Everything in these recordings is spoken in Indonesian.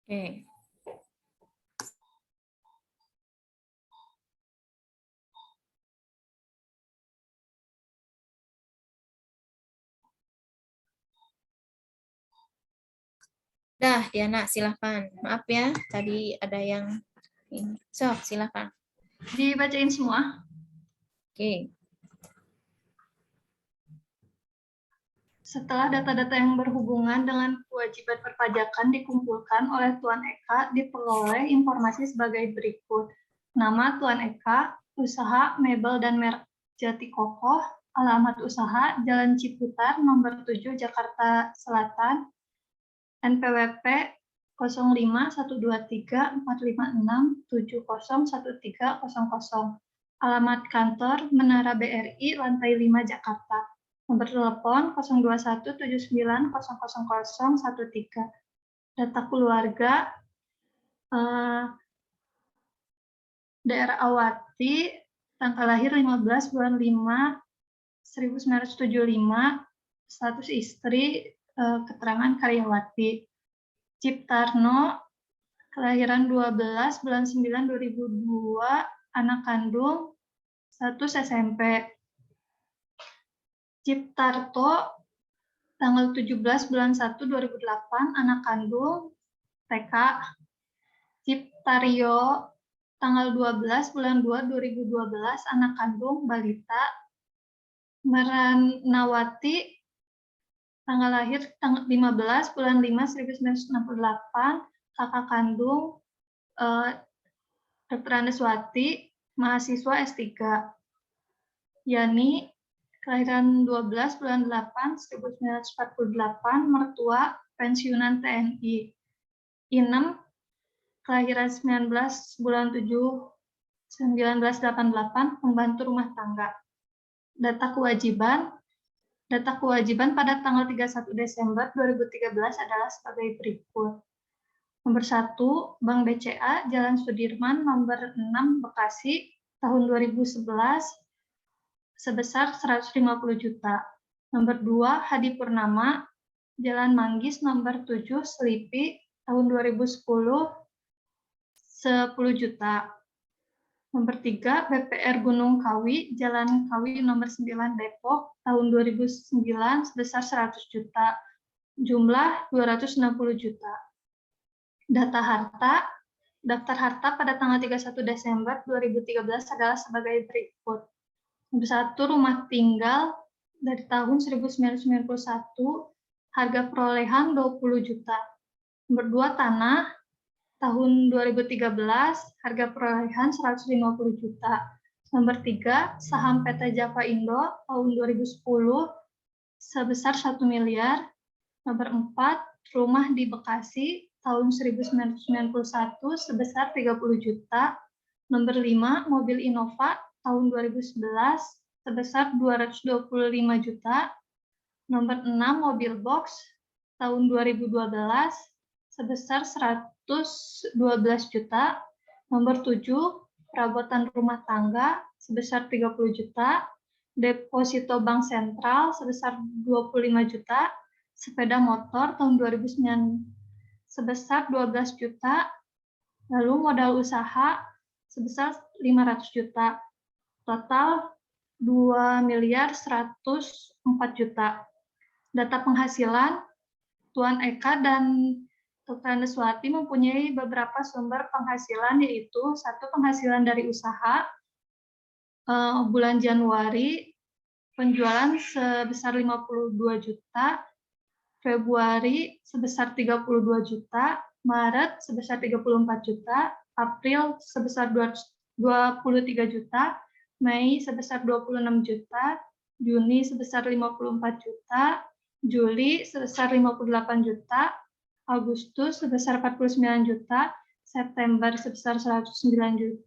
Oke. Dah, Diana, silakan. Maaf ya, tadi ada yang ini. Sok, silakan. Dibacain semua. Oke. Setelah data-data yang berhubungan dengan kewajiban perpajakan dikumpulkan oleh Tuan Eka, diperoleh informasi sebagai berikut. Nama Tuan Eka, usaha mebel dan merek Jati Kokoh, alamat usaha Jalan Ciputat, nomor 7, Jakarta Selatan, NPWP 05123456701300, alamat kantor Menara BRI, lantai 5, Jakarta. Nomor telepon 0217900013. Data keluarga daerah Awati, tanggal lahir 15 bulan 5 1975, status istri, keterangan karyawati. Ciptarno, kelahiran 12 bulan 9 2002, anak kandung, status SMP. Ciptarto, tanggal 17 bulan 1 2008, anak kandung, TK. Ciptario, tanggal 12 bulan 2 2012, anak kandung, balita. Meranawati, tanggal lahir tanggal 15 bulan 5 1968, kakak kandung, Dr. Andeswati, mahasiswa S3. Yani, kelahiran 12 bulan 8 1948, mertua, pensiunan TNI. Inem, kelahiran 19 bulan 7 1988, pembantu rumah tangga. Data kewajiban pada tanggal 31 Desember 2013 adalah sebagai berikut. Nomor 1, Bank BCA, Jalan Sudirman, nomor 6, Bekasi, tahun 2011, sebesar 150 juta. Nomor 2, Hadi Purnama, Jalan Manggis, nomor 7, Selipi, tahun 2010, 10 juta. Nomor 3, BPR Gunung Kawi, Jalan Kawi, nomor 9, Depok, tahun 2009, sebesar 100 juta. Jumlah 260 juta. Data harta, daftar harta pada tanggal 31 Desember 2013 adalah sebagai berikut. Nomor 1, rumah tinggal dari tahun 1991, harga perolehan 20 juta. Nomor 2, tanah tahun 2013, harga perolehan 150 juta. Nomor 3, saham PT Java Indo tahun 2010, sebesar 1 miliar. Nomor 4, rumah di Bekasi tahun 1991, sebesar 30 juta. Nomor 5, mobil Innova tahun 2011, sebesar 225 juta. Nomor 6, mobil box tahun 2012, sebesar 112 juta. Nomor 7, perabotan rumah tangga sebesar 30 juta. Deposito bank sentral sebesar 25 juta. Sepeda motor tahun 2009 sebesar 12 juta. Lalu modal usaha sebesar 500 juta. Total 2.104 juta. Data penghasilan, Tuan Eka dan Dr. Andeswati mempunyai beberapa sumber penghasilan, yaitu 1, penghasilan dari usaha. Bulan Januari, penjualan sebesar 52 juta. Februari sebesar 32 juta, Maret sebesar 34 juta, April sebesar 23 juta, Mei sebesar 26 juta, Juni sebesar 54 juta, Juli sebesar 58 juta, Agustus sebesar 49 juta, September sebesar 109 juta,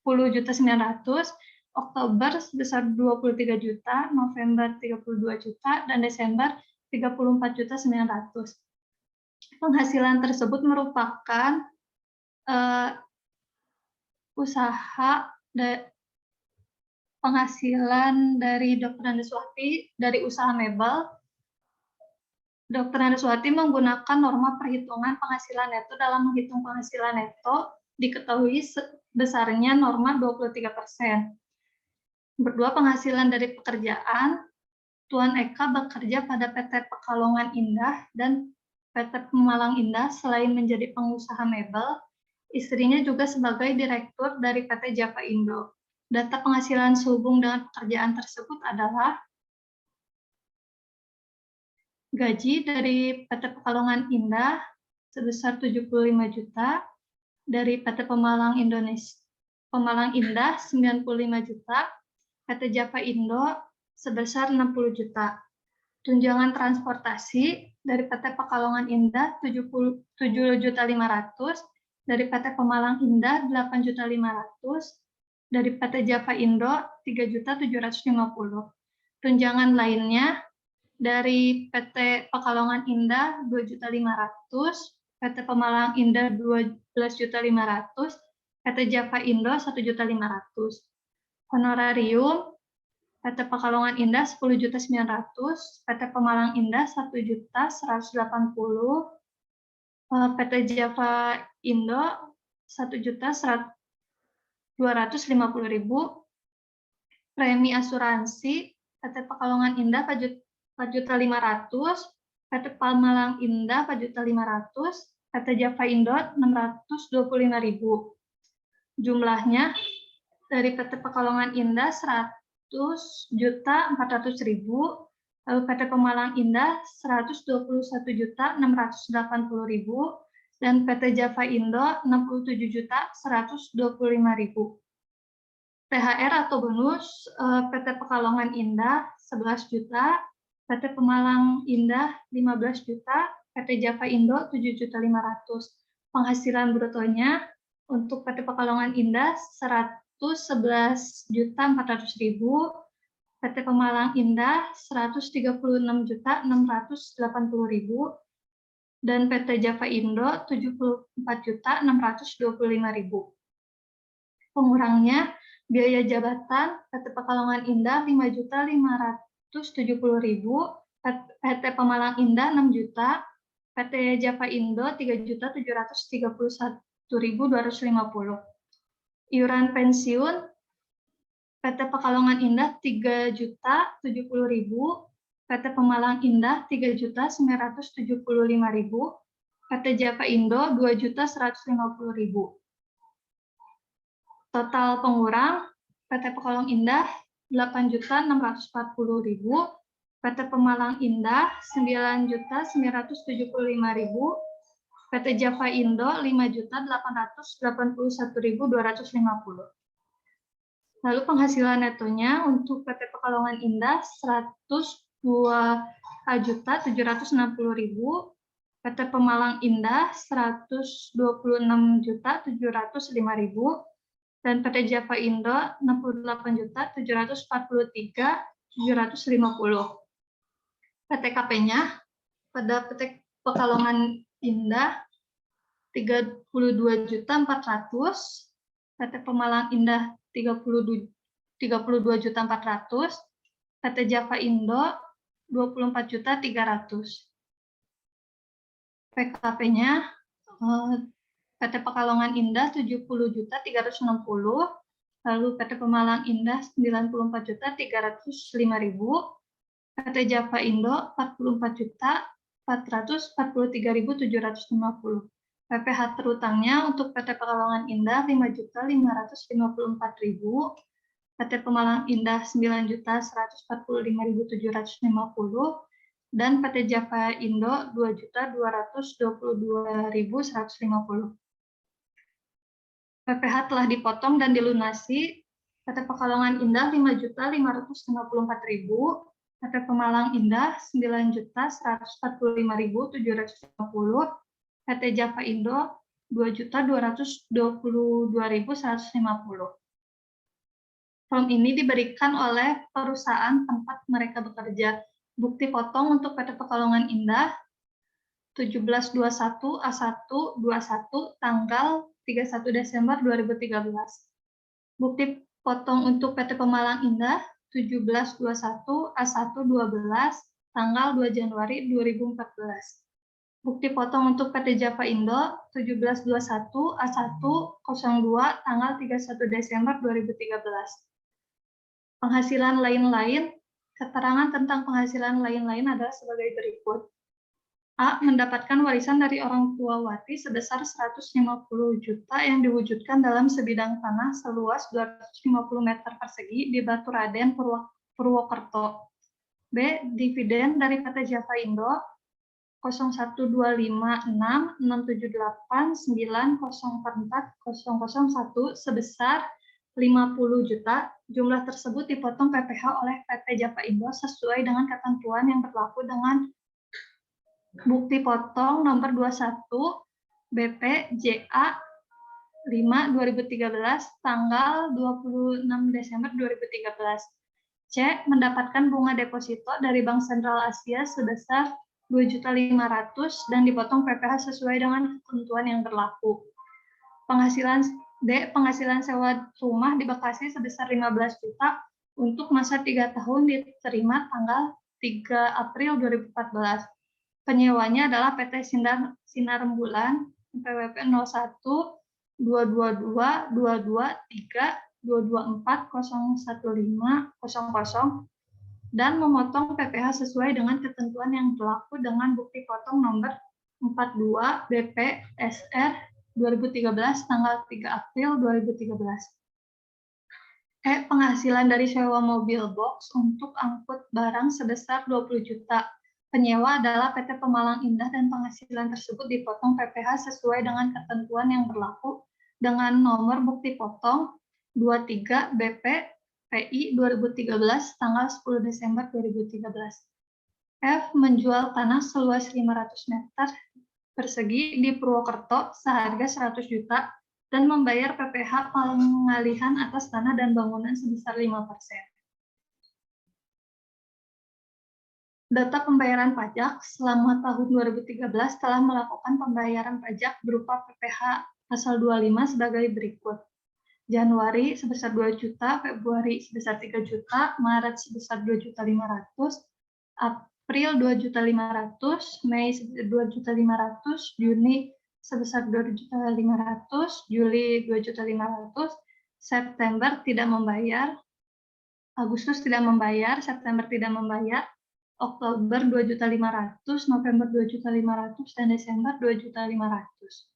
10.900.000, Oktober sebesar 23 juta, November 32 juta, dan Desember 34.900.000. Penghasilan tersebut merupakan usaha penghasilan dari Dr. Andeswati dari usaha mebel Dr. Naraswati menggunakan norma perhitungan penghasilan neto dalam menghitung penghasilan neto diketahui besarnya norma 23%. Berdua penghasilan dari pekerjaan, Tuan Eka bekerja pada PT Pekalongan Indah dan PT Pemalang Indah. Selain menjadi pengusaha mebel, istrinya juga sebagai direktur dari PT Java Indo. Data penghasilan sehubung dengan pekerjaan tersebut adalah gaji dari PT Pekalongan Indah sebesar 75 juta, dari PT Pemalang Indah 95 juta, PT Java Indo sebesar 60 juta. Tunjangan transportasi dari PT Pekalongan Indah 7.500.000, dari PT Pemalang Indah 8.500.000, dari PT Java Indo 3.750.000. Tunjangan lainnya dari PT Pekalongan Indah 2.500.000, PT Pemalang Indah 12.500.000, PT Java Indo 1.500.000. Honorarium PT Pekalongan Indah 10.900.000, PT Pemalang Indah 1.180.000, PT Java Indo 1.250.000. Premi asuransi PT Pekalongan Indah 4.500.000, PT Pemalang Indah 4.500.000, PT Java Indo 625.000. Jumlahnya dari PT Pekalongan Indah 100.400.000, lalu PT Pemalang Indah 121.680.000, dan PT Java Indo 67.125.000. THR atau bonus PT Pekalongan Indah 11 juta, PT Pemalang Indah 15 juta, PT Java Indo 7.500.000. Penghasilan brutonya untuk PT Pekalongan Indah 111.400.000, PT Pemalang Indah 136.680.000, dan PT Java Indo 74.625.000. Pengurangnya biaya jabatan PT Pekalongan Indah 5.570.000, PT Pemalang Indah 6 juta, PT Java Indo 3.731.250. Iuran pensiun PT Pekalongan Indah 3.070.000, PT Pemalang Indah 3.975.000, PT Java Indo 2.150.000. Total pengurang PT Pekalongan Indah 8.640.000, PT Pemalang Indah 9.975.000, PT Java Indo 5.881.250. Lalu penghasilan netonya untuk PT Pekalongan Indah 102.760.000, PT Pemalang Indah 126.705.000, dan PT Java Indo 68.743.750. PTKP-nya pada PT Pekalongan Indah 32.400.000, PT Pemalang Indah 32.400.000, PT Java Indo 24.300.000. PKP-nya PT Pekalongan Indah 70.360.000, lalu PT Pemalang Indah 94.305.000, PT Java Indo 44.443.750. PPh terutangnya untuk PT Pekalongan Indah 5.554.000, PT Pemalang Indah 9.145.750, dan PT Java Indo 2.222.150. PPh telah dipotong dan dilunasi PT Pekalongan Indah 5.554.000, PT Pemalang Indah 9.145.750, PT Java Indo 2.222.150. Form ini diberikan oleh perusahaan tempat mereka bekerja. Bukti potong untuk PT Pekalongan Indah 1721A121 tanggal 31 Desember 2013. Bukti potong untuk PT Pemalang Indah 1721A112 tanggal 2 Januari 2014. Bukti potong untuk PT Java Indo 1721 A102 tanggal 31 Desember 2013. Penghasilan lain-lain, keterangan tentang penghasilan lain-lain adalah sebagai berikut. A. Mendapatkan warisan dari orang tua Wati sebesar 150 juta yang diwujudkan dalam sebidang tanah seluas 250 meter persegi di Batu Raden, Purwokerto. B. Dividen dari PT Java Indo 012566789044001 sebesar 50 juta. Jumlah tersebut dipotong PPh oleh PT Java Indo sesuai dengan ketentuan yang berlaku dengan bukti potong nomor 21 BP JA 5/2013 tanggal 26 Desember 2013. C. Mendapatkan bunga deposito dari Bank Sentral Asia sebesar 2.500.000 dan dipotong PPh sesuai dengan ketentuan yang berlaku. Penghasilan sewa rumah di Bekasi sebesar 15 juta untuk masa 3 tahun diterima tanggal 3 April 2014. Penyewanya adalah PT Sinar Rembulan PWP 01 222 223 224 015 00 dan memotong PPh sesuai dengan ketentuan yang berlaku dengan bukti potong nomor 42 BP SR 2013 tanggal 3 April 2013. Penghasilan dari sewa mobil box untuk angkut barang sebesar 20 juta. Penyewa adalah PT Pemalang Indah dan penghasilan tersebut dipotong PPh sesuai dengan ketentuan yang berlaku dengan nomor bukti potong 23 BP PI 2013 tanggal 10 Desember 2013. F. Menjual tanah seluas 500 meter persegi di Purwokerto seharga 100 juta dan membayar PPh pengalihan atas tanah dan bangunan sebesar 5%. Data pembayaran pajak selama tahun 2013 telah melakukan pembayaran pajak berupa PPh pasal 25 sebagai berikut. Januari sebesar 2 juta, Februari sebesar 3 juta, Maret sebesar 2.500.000, April 2.500.000, Mei sebesar 2.500.000, Juni sebesar 2.500.000, Juli 2.500.000, September tidak membayar, Agustus tidak membayar, September tidak membayar, Oktober 2.500.000, November 2.500.000, dan Desember 2.500.000.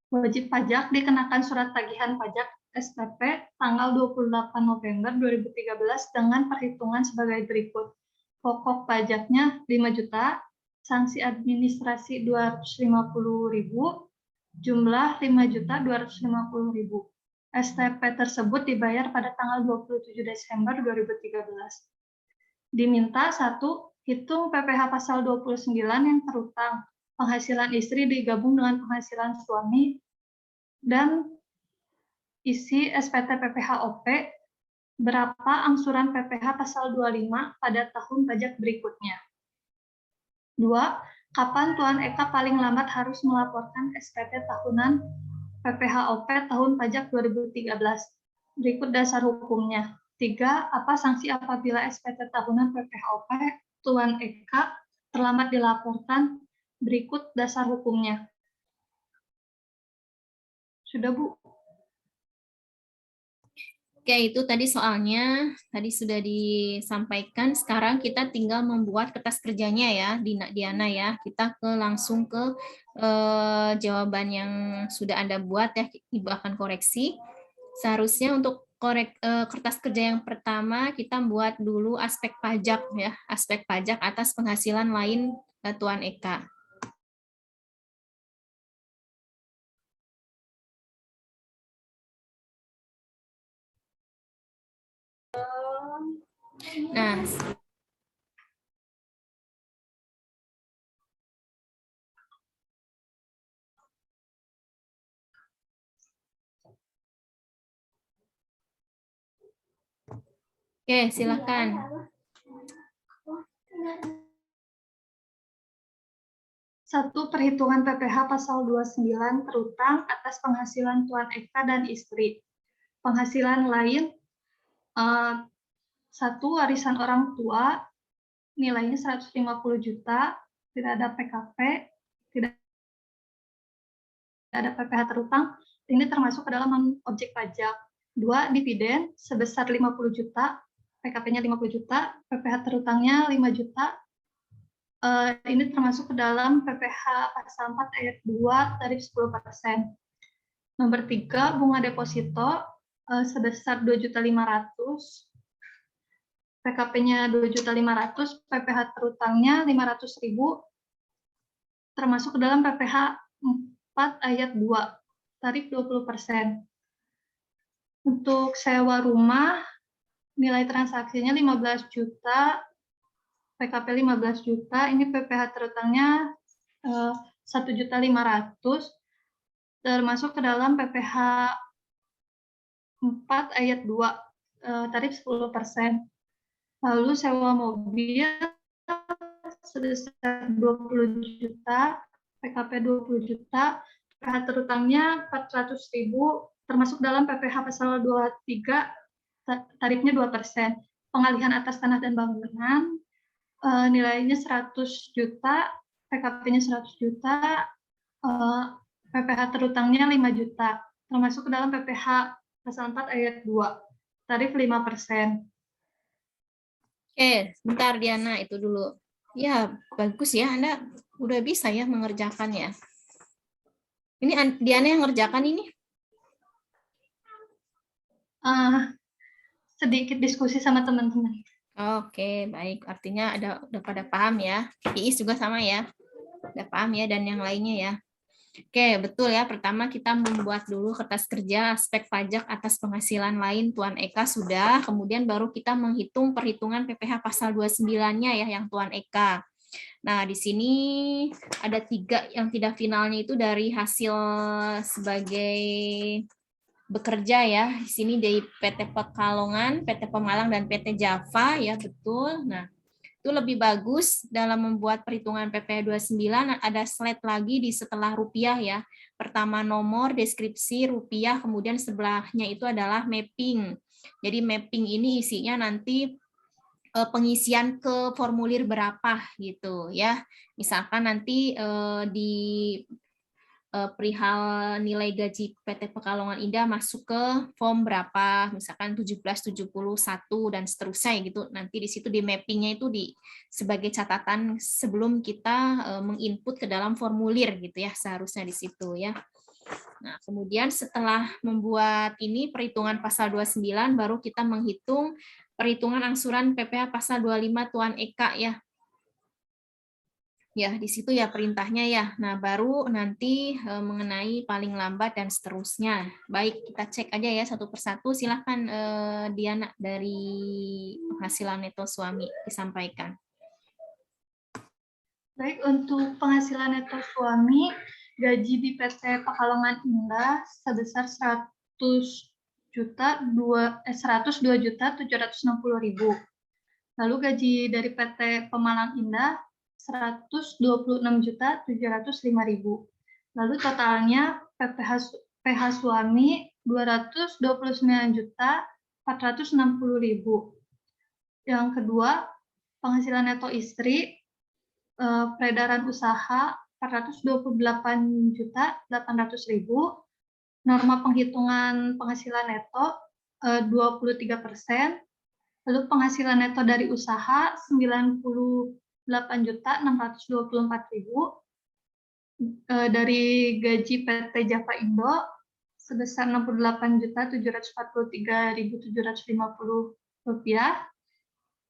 Wajib pajak dikenakan surat tagihan pajak STP tanggal 28 November 2013 dengan perhitungan sebagai berikut. Pokok pajaknya 5 juta, sanksi administrasi 250.000, jumlah 5.250.000. STP tersebut dibayar pada tanggal 27 Desember 2013. Diminta 1. Hitung PPh pasal 29 yang terutang. Penghasilan istri digabung dengan penghasilan suami dan isi SPT PPh OP berapa angsuran PPh pasal 25 pada tahun pajak berikutnya. 2. Kapan Tuan Eka paling lambat harus melaporkan SPT tahunan PPh OP tahun pajak 2013. Berikut dasar hukumnya. 3. Apa sanksi apabila SPT tahunan PPh OP Tuan Eka terlambat dilaporkan? Berikut dasar hukumnya. Sudah, Bu? Oke, itu tadi soalnya tadi sudah disampaikan. Sekarang kita tinggal membuat kertas kerjanya ya, Diana ya. Kita langsung ke jawaban yang sudah Anda buat ya. Ibu akan koreksi. Seharusnya untuk kertas kerja yang pertama kita buat dulu aspek pajak ya, aspek pajak atas penghasilan lain Tuan Eka. Nah, oke, silakan. Satu, perhitungan PPh pasal 29 terutang atas penghasilan Tuan Eka dan istri. Penghasilan lain, 1. Warisan orang tua nilainya 150 juta, tidak ada PKP, tidak ada PPh terutang, ini termasuk ke dalam objek pajak. 2, dividen sebesar 50 juta, PKP-nya 50 juta, PPh terutangnya 5 juta. Ini termasuk ke dalam PPh pasal 4 ayat 2 tarif 10%. Nomor 3, bunga deposito sebesar 2.500.000, PKP-nya 2.500.000, PPh terutangnya 500.000, termasuk ke dalam PPh 4 ayat 2, tarif 20%. Untuk sewa rumah, nilai transaksinya 15 juta, PKP 15 juta, ini PPh terutangnya 1.500.000, termasuk ke dalam PPh 4 ayat 2, tarif 10%. Lalu sewa mobil sebesar 20 juta, PKP 20 juta, PPh terutangnya 400.000, termasuk dalam PPh pasal 23, tarifnya 2%. Pengalihan atas tanah dan bangunan, nilainya 100 juta, PKP-nya 100 juta, PPh terutangnya 5 juta, termasuk ke dalam PPh pasal 4 ayat 2, tarif 5%. Oke, bentar Diana, itu dulu. Ya, bagus ya, Anda udah bisa ya mengerjakan ya. Ini Diana yang ngerjakan ini? Sedikit diskusi sama teman-teman. Oke, baik. Artinya udah pada paham ya. Iis juga sama ya. Udah paham ya, dan yang lainnya ya. Oke, betul ya. Pertama kita membuat dulu kertas kerja aspek pajak atas penghasilan lain Tuan Eka sudah. Kemudian baru kita menghitung perhitungan PPh pasal 29-nya ya yang Tuan Eka. Nah, di sini ada 3 yang tidak finalnya itu dari hasil sebagai bekerja ya. Di sini dari PT Pekalongan, PT Pemalang, dan PT Java ya, betul. Nah, itu lebih bagus dalam membuat perhitungan PPh 29 ada slide lagi di setelah rupiah ya. Pertama nomor, deskripsi, rupiah, kemudian sebelahnya itu adalah mapping. Jadi mapping ini isinya nanti pengisian ke formulir berapa gitu ya. Misalkan nanti di perihal nilai gaji PT Pekalongan Indah masuk ke form berapa, misalkan 1771 dan seterusnya gitu. Nanti di situ di mappingnya itu sebagai catatan sebelum kita menginput ke dalam formulir gitu ya, seharusnya di situ ya. Nah, kemudian setelah membuat ini perhitungan pasal 29 baru kita menghitung perhitungan angsuran PPh pasal 25 Tuan Eka ya. Ya, di situ ya perintahnya ya. Nah, baru nanti mengenai paling lambat dan seterusnya. Baik, kita cek aja ya satu persatu. Silahkan Diana dari penghasilan neto suami disampaikan. Baik, untuk penghasilan neto suami, gaji di PT Pekalongan Indah sebesar 102.760.000. Lalu gaji dari PT Pemalang Indah 126.705.000. Lalu totalnya PH suami 229.460.000. Yang kedua, penghasilan neto istri peredaran usaha 428.800.000. Norma penghitungan penghasilan neto 23%. Lalu penghasilan neto dari usaha 98.624.000. Dari gaji PT Java Indo sebesar 68.743.750 rupiah.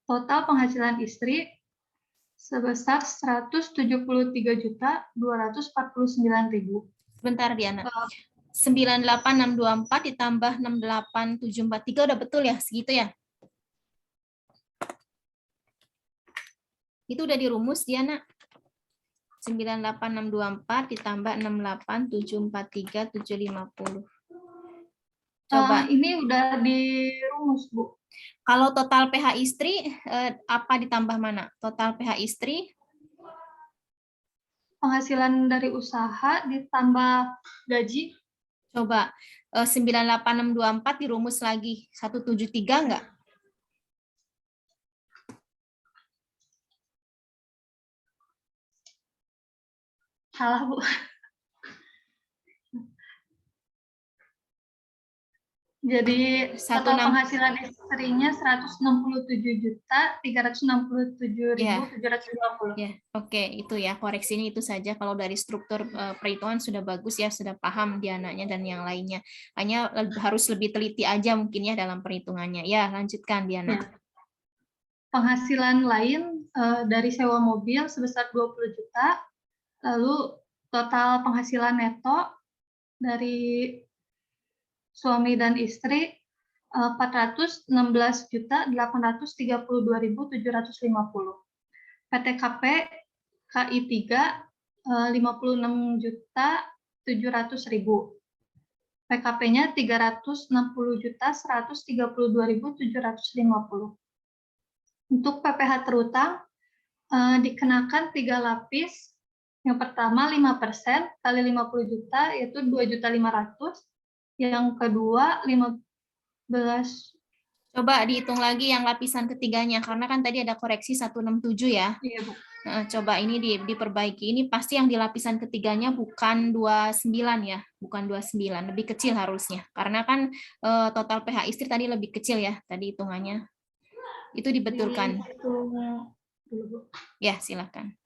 Total penghasilan istri sebesar 173.249.000. Sebentar Diana. 98.624 ditambah 68.743 udah betul ya segitu ya? Itu udah dirumus Diana. 98.624 ditambah 68.743.750. Coba. Ini udah dirumus, Bu. Kalau total PH istri, apa ditambah mana? Total PH istri? Penghasilan dari usaha ditambah gaji. Coba, 98.624 dirumus lagi. 173 enggak? Salah, Bu. Jadi total 16 penghasilan istrinya 167.367.750. ya, oke, itu ya koreksinya itu saja. Kalau dari struktur perhitungan sudah bagus ya, sudah paham Diananya dan yang lainnya. Hanya harus lebih teliti aja mungkin ya dalam perhitungannya. Ya, lanjutkan Diana. Ya. Penghasilan lain dari sewa mobil sebesar 20 juta, lalu total penghasilan neto dari suami dan istri 416.832.750. PTKP KI 3 56.700.000. PKP-nya 360.132.750. Untuk PPh terutang dikenakan 3 lapis. Yang pertama 5% kali 50 juta yaitu 2.500.000. Yang kedua 15. Coba dihitung lagi yang lapisan ketiganya, karena kan tadi ada koreksi 167 ya. Iya, Bu. Coba ini diperbaiki. Ini pasti yang di lapisan ketiganya bukan 29 ya, bukan 29, lebih kecil harusnya. Karena kan total PH istri tadi lebih kecil ya, tadi hitungannya. Itu dibetulkan. Ya, silakan.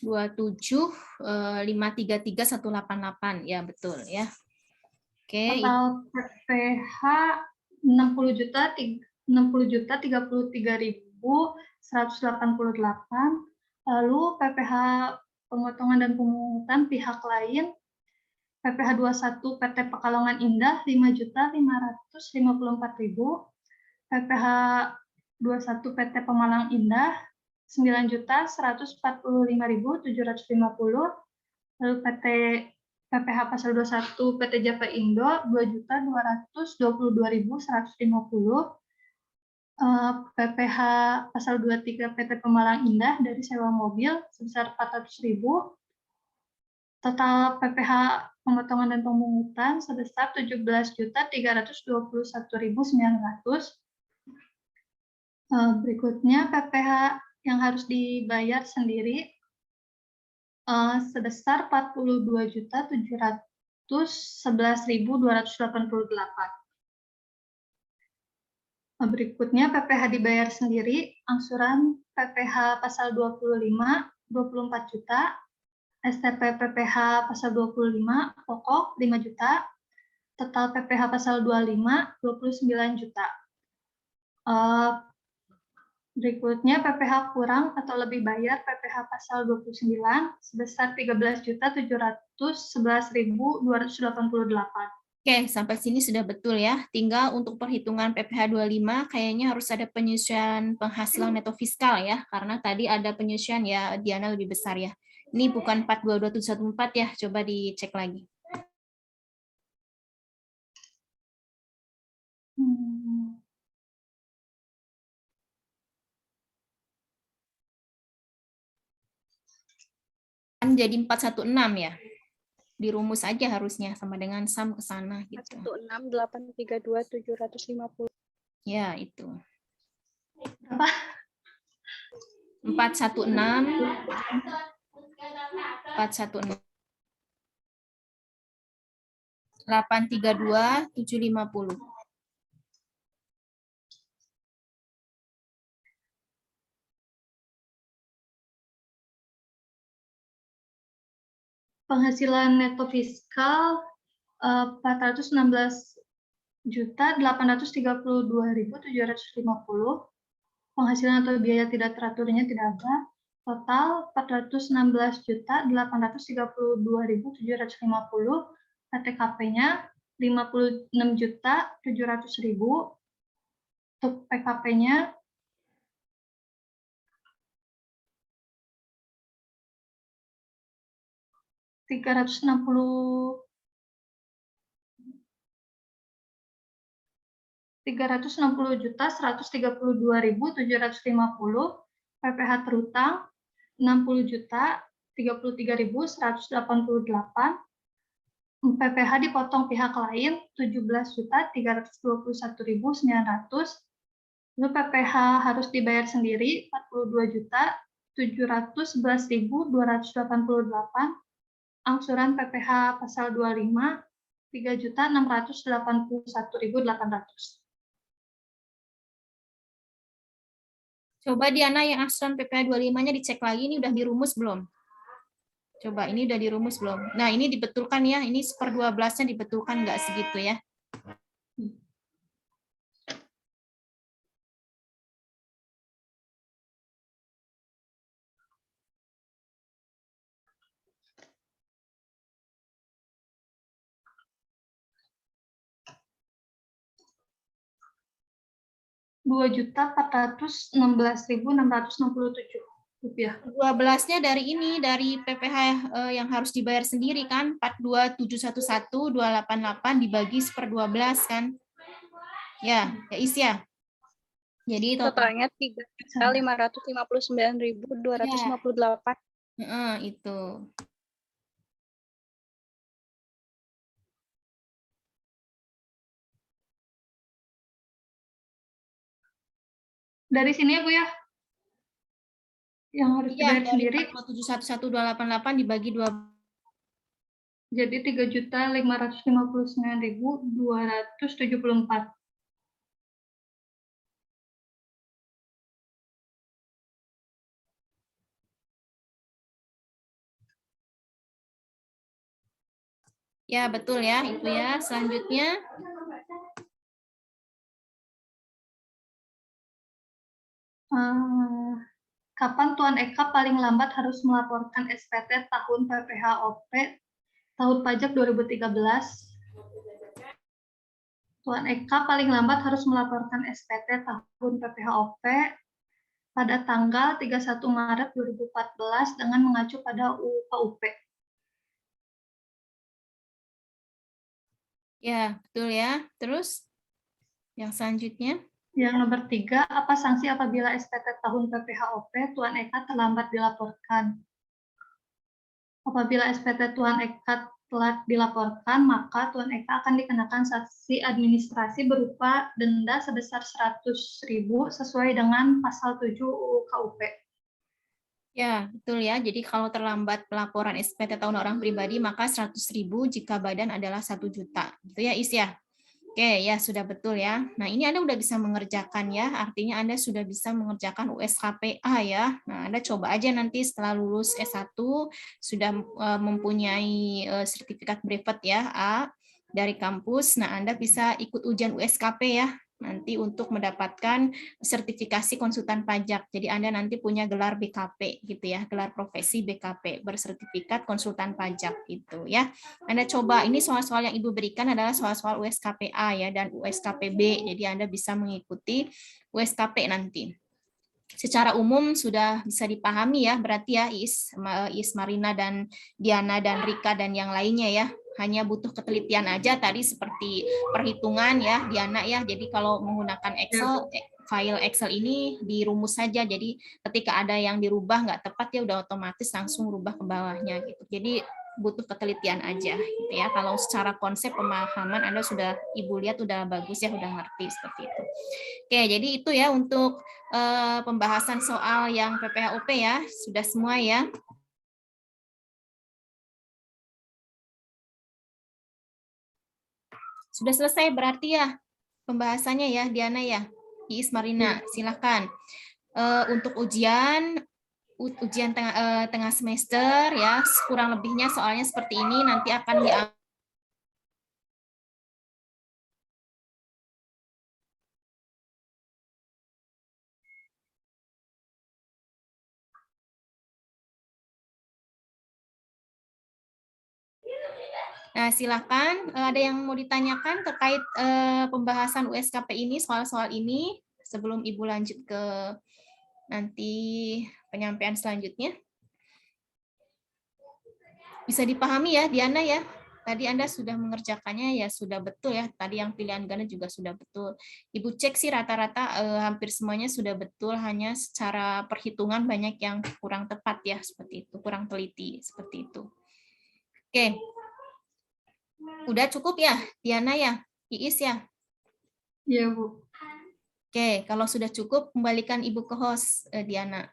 27.533.188 ya, betul ya. Oke. Total PPh 60.033.188. Lalu PPh pemotongan dan pemungutan pihak lain PPh 21 PT Pekalongan Indah 5.554.000. PPh 21 PT Pemalang Indah 9.145.750. Lalu PPh pasal 21 PT Java Indo 2.222.150. PPh pasal 23 PT Pemalang Indah dari sewa mobil sebesar 400.000. Total PPh pemotongan dan pemungutan sebesar 17.321.900. Berikutnya PPh yang harus dibayar sendiri sebesar 42.711.288. Berikutnya PPh dibayar sendiri, angsuran PPh pasal 25, 24 juta, STP PPh pasal 25, pokok 5 juta, total PPh pasal 25, 29 juta. Berikutnya PPh kurang atau lebih bayar PPh pasal 29 sebesar 13.711.288. Oke, sampai sini sudah betul ya. Tinggal untuk perhitungan PPh 25 kayaknya harus ada penyesuaian penghasilan neto fiskal ya, karena tadi ada penyesuaian ya Diana lebih besar ya. Ini bukan 422.714 ya, coba dicek lagi. Kan jadi 416 ya. Dirumus aja harusnya sama dengan SAM ke sana gitu. 416.832.750. Ya, itu. Apa? 416 832.750. Penghasilan neto fiskal 416.832.750. Penghasilan atau biaya tidak teraturnya tidak ada. Total 416.832.750. PTKP-nya 56.700.000. Untuk PKP-nya 360.132.750. PPh terutang 60.033.188. PPh dipotong pihak lain 17.321.900. Lalu PPh harus dibayar sendiri 42.711.288. Angsuran PPh pasal 25 3.681.800. Coba Diana yang angsuran PPh 25-nya dicek lagi, ini udah dirumus belum? Coba ini udah dirumus belum? Nah, ini dibetulkan ya, ini 1/12-nya dibetulkan nggak segitu ya? Rp2.416.667. 12-nya dari ini, dari PPh yang harus dibayar sendiri kan, 42.711.288 dibagi 1/12 kan? Ya Is ya. Jadi Totalnya 3.559.258. Itu. Dari sini ya Bu ya, yang harus dibayar sendiri. 4.711.288 dibagi 2. Jadi 3.559.274. Ya, betul ya, Ibu ya. Selanjutnya. Kapan Tuan Eka paling lambat harus melaporkan SPT tahun PPh-OP tahun pajak 2013? Tuan Eka paling lambat harus melaporkan SPT tahun PPh-OP pada tanggal 31 Maret 2014 dengan mengacu pada UU-KUP. Ya, betul ya. Terus yang selanjutnya. Yang nomor 3, apa sanksi apabila SPT tahun PPh-OP Tuan Eka terlambat dilaporkan? Apabila SPT Tuan Eka telah dilaporkan, maka Tuan Eka akan dikenakan sanksi administrasi berupa denda sebesar 100.000 sesuai dengan pasal 7 UU KUP. Ya, betul ya. Jadi kalau terlambat pelaporan SPT tahun orang pribadi, maka 100.000 jika badan adalah 1 juta. Gitu ya, Is ya? Oke, ya sudah betul ya. Nah, ini Anda udah bisa mengerjakan ya. Artinya Anda sudah bisa mengerjakan USKPA ya. Nah, Anda coba aja nanti setelah lulus S1 sudah mempunyai sertifikat brevet ya A dari kampus. Nah, Anda bisa ikut ujian USKP ya. Nanti untuk mendapatkan sertifikasi konsultan pajak. Jadi Anda nanti punya gelar BKP gitu ya, gelar profesi BKP, bersertifikat konsultan pajak gitu ya. Anda coba, ini soal-soal yang Ibu berikan adalah soal-soal USKPA ya dan USKPB. Jadi Anda bisa mengikuti USKP nanti. Secara umum sudah bisa dipahami ya, berarti ya Is, Marina dan Diana dan Rika dan yang lainnya ya. Hanya butuh ketelitian aja tadi seperti perhitungan ya Diana ya. Jadi kalau menggunakan Excel, file Excel ini dirumus saja. Jadi ketika ada yang dirubah nggak tepat ya udah otomatis langsung rubah ke bawahnya gitu. Jadi butuh ketelitian aja gitu ya. Kalau secara konsep pemahaman Anda sudah Ibu lihat udah bagus ya, udah ngerti seperti itu. Oke, jadi itu ya untuk pembahasan soal yang PPh-OP ya. Sudah semua ya. Sudah selesai berarti ya pembahasannya ya Diana ya. Iis Marina, silakan. Untuk ujian ujian tengah semester ya, kurang lebihnya soalnya seperti ini, nanti akan diambil. Nah, silakan ada yang mau ditanyakan terkait pembahasan USKP ini, soal-soal ini sebelum Ibu lanjut ke nanti penyampaian selanjutnya. Bisa dipahami ya, Diana ya? Tadi Anda sudah mengerjakannya ya, sudah betul ya. Tadi yang pilihan ganda juga sudah betul. Ibu cek sih rata-rata hampir semuanya sudah betul, hanya secara perhitungan banyak yang kurang tepat ya, seperti itu, kurang teliti seperti itu. Oke. Udah cukup ya, Diana ya? Iis ya? Iya, Bu. Oke, kalau sudah cukup, kembalikan Ibu ke host, Diana.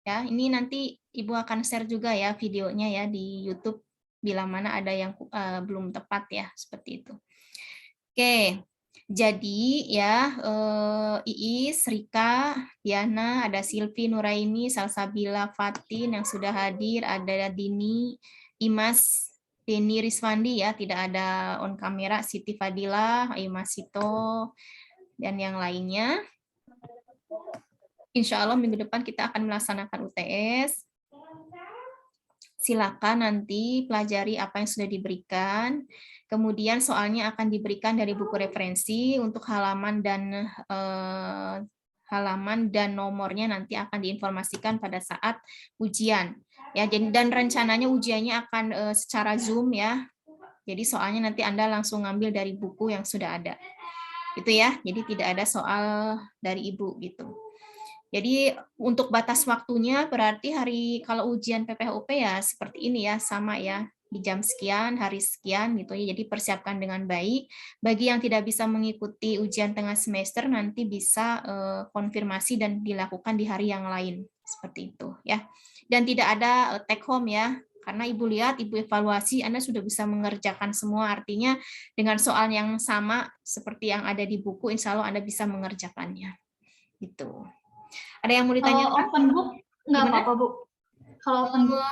Ya, ini nanti Ibu akan share juga ya videonya ya di YouTube, bila mana ada yang belum tepat ya, seperti itu. Oke, jadi ya Iis, Rika, Diana, ada Silvi, Nuraini, Salsabila, Fatin yang sudah hadir, ada Dini, Dimas, Deni Riswandi ya, tidak ada on kamera, Siti Fadila, Ayu Masito, dan yang lainnya. Insya Allah minggu depan kita akan melaksanakan UTS. Silakan nanti pelajari apa yang sudah diberikan. Kemudian soalnya akan diberikan dari buku referensi untuk halaman dan nomornya nanti akan diinformasikan pada saat ujian. Ya, dan rencananya ujiannya akan secara Zoom ya. Jadi soalnya nanti Anda langsung ngambil dari buku yang sudah ada. Gitu ya. Jadi tidak ada soal dari Ibu gitu. Jadi untuk batas waktunya berarti kalau ujian PPHUP ya seperti ini ya, sama ya, di jam sekian, hari sekian gitu ya. Jadi persiapkan dengan baik. Bagi yang tidak bisa mengikuti ujian tengah semester nanti bisa konfirmasi dan dilakukan di hari yang lain seperti itu ya. Dan tidak ada take home ya. Karena Ibu lihat, Ibu evaluasi, Anda sudah bisa mengerjakan semua, artinya dengan soal yang sama seperti yang ada di buku, insya Allah Anda bisa mengerjakannya. Gitu. Ada yang mau ditanyakan? Kalau open book nggak apa-apa, Bu. Kalau open book.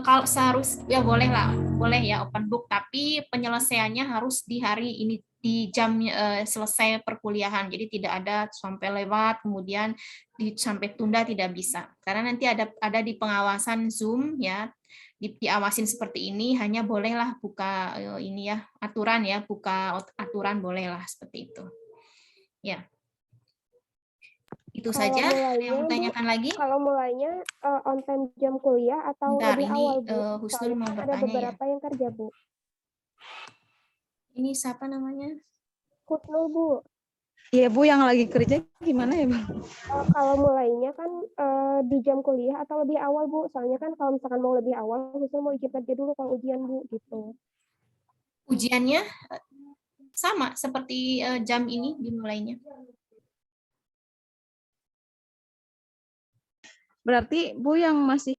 Kalau seharus ya boleh lah, boleh ya open book, tapi penyelesaiannya harus di hari ini, di jam selesai perkuliahan. Jadi tidak ada sampai lewat kemudian sampai tunda, tidak bisa. Karena nanti ada di pengawasan Zoom ya, diawasin seperti ini, hanya bolehlah buka ini ya aturan ya, buka aturan bolehlah seperti itu. Ya. Itu Kalau saja. Ada yang mulainya, mau tanyakan lagi? Kalau mulainya on time jam kuliah atau Bentar, lebih ini awal, Bu? Husnul mau Soalnya ada bertanya ya. beberapa yang kerja, Bu. Ini siapa namanya? Husnul, Bu. Iya, Bu, yang lagi kerja gimana ya, Bu? Kalau mulainya kan di jam kuliah atau lebih awal, Bu? Soalnya kan kalau misalkan mau lebih awal, Husnul mau izin kerja dulu kalau ujian, Bu, gitu. Ujiannya sama seperti jam ini dimulainya. Berarti Bu yang masih